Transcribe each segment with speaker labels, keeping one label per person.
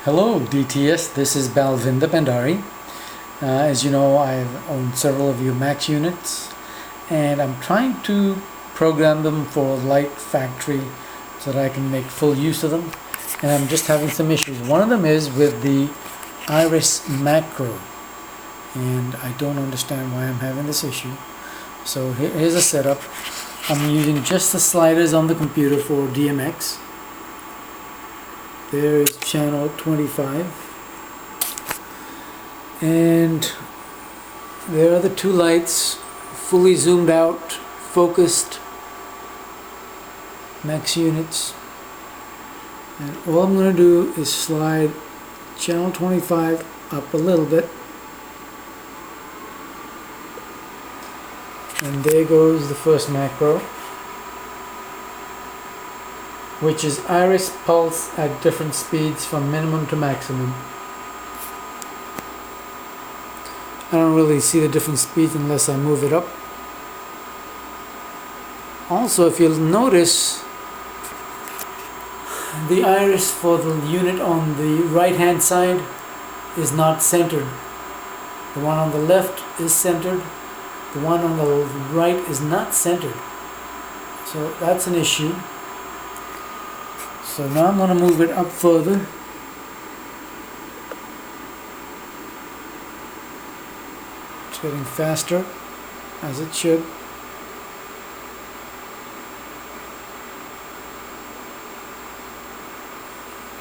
Speaker 1: Hello DTS, this is Balvinda Bandari. As you know, I've owned several of your Max units and I'm trying to program them for light factory so that I can make full use of them, and I'm just having some issues. One of them is with the iris macro, and I don't understand why I'm having this issue. So here's a setup. I'm using just the sliders on the computer for DMX. There is channel 25, and there are the two lights, fully zoomed out, focused Max units, and all I'm going to do is slide channel 25 up a little bit, and there goes the first macro, which is iris pulse at different speeds from minimum to maximum. I don't really see the different speeds unless I move it up. Also, if you'll notice, the iris for the unit on the right hand side is not centered. The one on the left is centered. The one on the right is not centered. So that's an issue. So now I'm going to move it up further. It's getting faster, as it should.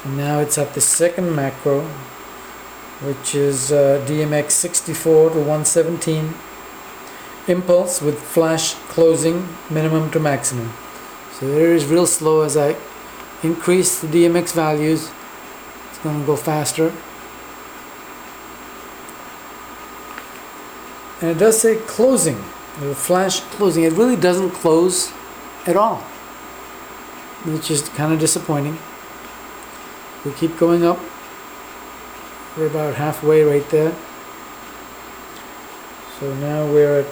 Speaker 1: And now it's at the second macro, which is DMX 64 to 117. Impulse with flash closing minimum to maximum. So there is real slow. As I increase the DMX values, it's going to go faster. And it does say closing, the flash closing. It really doesn't close at all, which is kind of disappointing. We keep going up. We're about halfway right there. So now we're at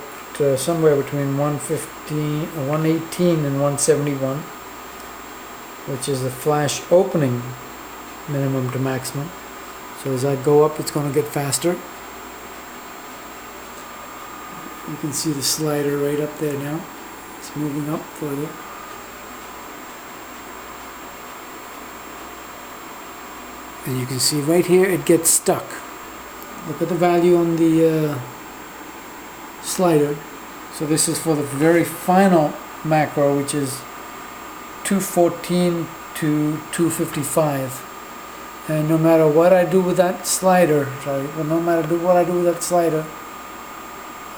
Speaker 1: somewhere between 118 and 171, which is the flash opening minimum to maximum. So as I go up, it's going to get faster. You can see the slider right up there now. It's moving up further. And you can see right here it gets stuck. Look at the value on the slider. So this is for the very final macro, which is 214 to 255. And no matter what I do with that slider,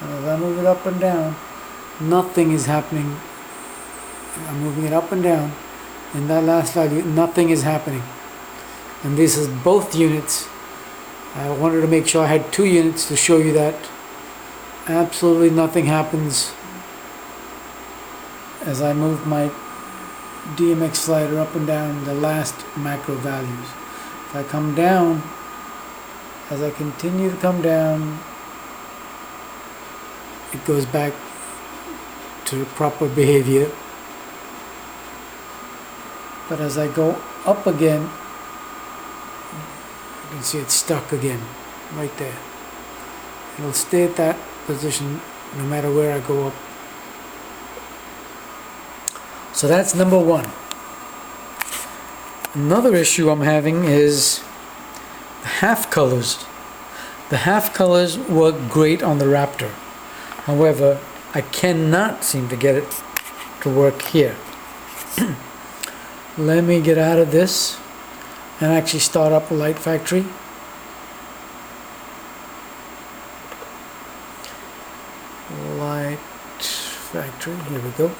Speaker 1: as I move it up and down, nothing is happening. I'm moving it up and down, and that last value, nothing is happening. And this is both units. I wanted to make sure I had two units to show you that absolutely nothing happens as I move my DMX slider up and down the last macro values. If I come down, as I continue to come down, it goes back to proper behavior. But as I go up again, you can see it's stuck again, right there. It'll stay at that position no matter where I go up. So that's number one. Another issue I'm having is the half colors. The half colors work great on the Raptor. However, I cannot seem to get it to work here. Let me get out of this and actually start up a light factory. Light factory, here we go.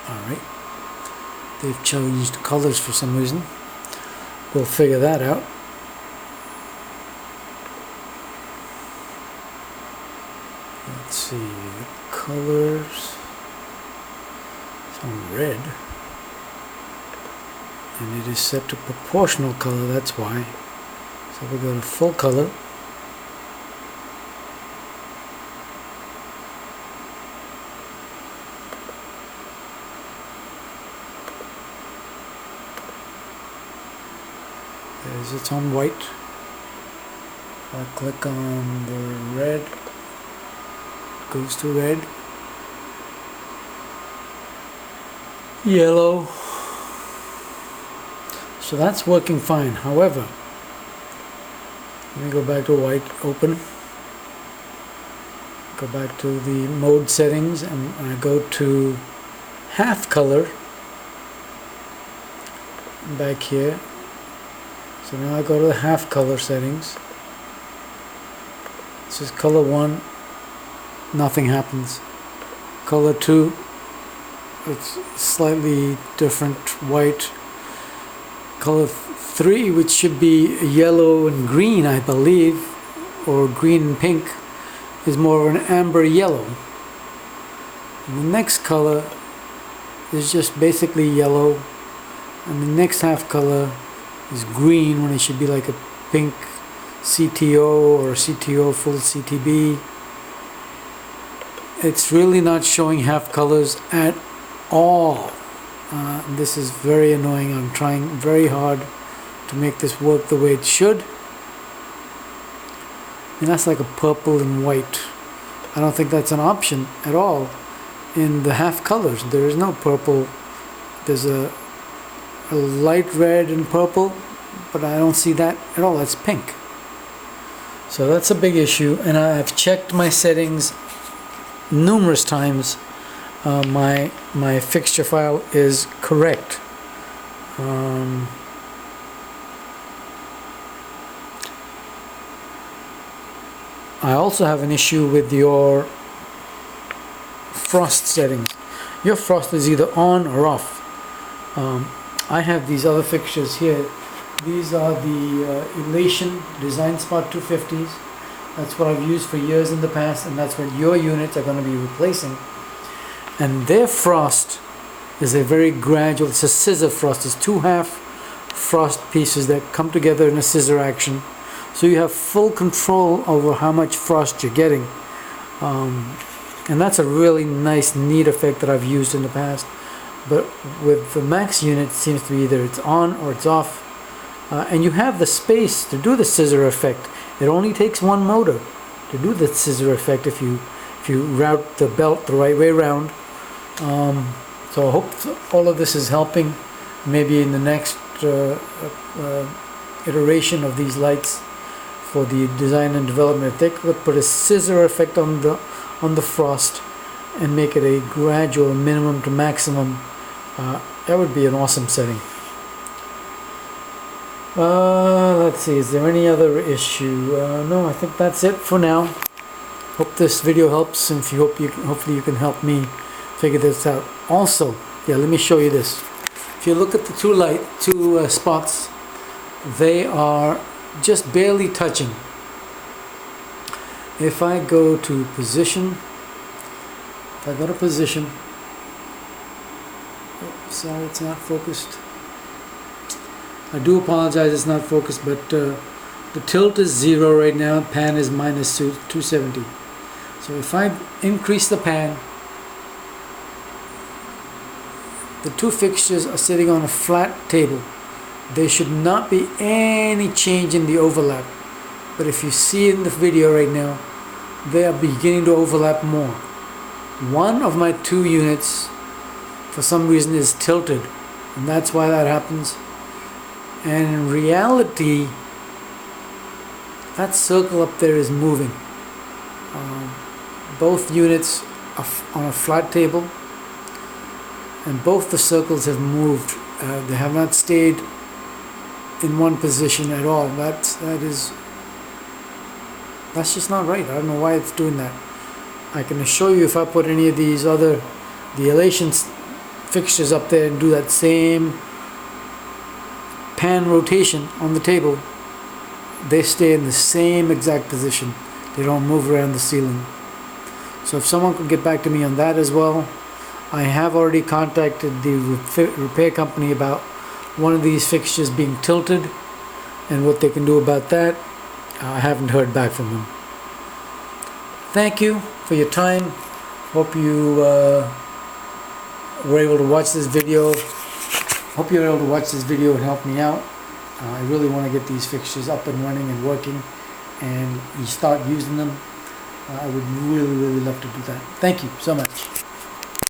Speaker 1: Alright, they've changed colors for some reason. We'll figure that out. Let's see, the colors. Some red. and it is set to proportional color, that's why. So we'll go to full color. There's its own white. I'll click on the red, it goes to red, yellow. So that's working fine. However, let me go back to white, open, go back to the mode settings, and I go to half color back here. So now I go to the half color settings. This is color 1, nothing happens. Color 2, it's slightly different white. Color 3, which should be yellow and green, I believe, or green and pink, is more of an amber yellow. And the next color is just basically yellow, and the next half color is green when it should be like a pink CTO or CTO full CTB. It's really not showing half colors at all. This is very annoying. I'm trying very hard to make this work the way it should. And that's like a purple and white. I don't think that's an option at all in the half colors. There is no purple. There's a light red and purple, but I don't see that at all. That's pink. So that's a big issue, and I've checked my settings numerous times. My fixture file is correct. I also have an issue with your frost settings. Your frost is either on or off. I have these other fixtures here. These are the Elation Design Spot 250s. That's what I've used for years in the past, and that's what your units are going to be replacing. And their frost is a very gradual, it's a scissor frost. It's 2 half frost pieces that come together in a scissor action. So you have full control over how much frost you're getting. And that's a really nice, neat effect that I've used in the past. But with the Max unit, it seems to be either it's on or it's off. And you have the space to do the scissor effect. It only takes one motor to do the scissor effect if you route the belt the right way around. So I hope all of this is helping. Maybe in the next iteration of these lights for the design and development, if they could put a scissor effect on the frost and make it a gradual minimum to maximum, that would be an awesome setting. Let's see, is there any other issue? No, I think that's it for now. Hope this video helps, and hopefully you can help me figure this out. Also, yeah, let me show you this. If you look at the two spots, they are just barely touching. If I go to position, sorry, it's not focused. I do apologize, it's not focused, but the tilt is 0 right now, pan is minus 270. So if I increase the pan, the two fixtures are sitting on a flat table. There should not be any change in the overlap. But if you see in the video right now, they are beginning to overlap more. One of my two units, for some reason, is tilted, and that's why that happens. And in reality, that circle up there is moving. Both units are on a flat table, and both the circles have moved. They have not stayed in one position at all. That's just not right. I don't know why it's doing that. I can assure you, if I put any of these the Elation fixtures up there and do that same pan rotation on the table, they stay in the same exact position. They don't move around the ceiling. So if someone could get back to me on that as well. I have already contacted the repair company about one of these fixtures being tilted and what they can do about that. I haven't heard back from them. Thank you for your time. Hope you were able to watch this video. Hope you were able to watch this video and help me out. I really want to get these fixtures up and running and working, and you start using them. I would really love to do that. Thank you so much.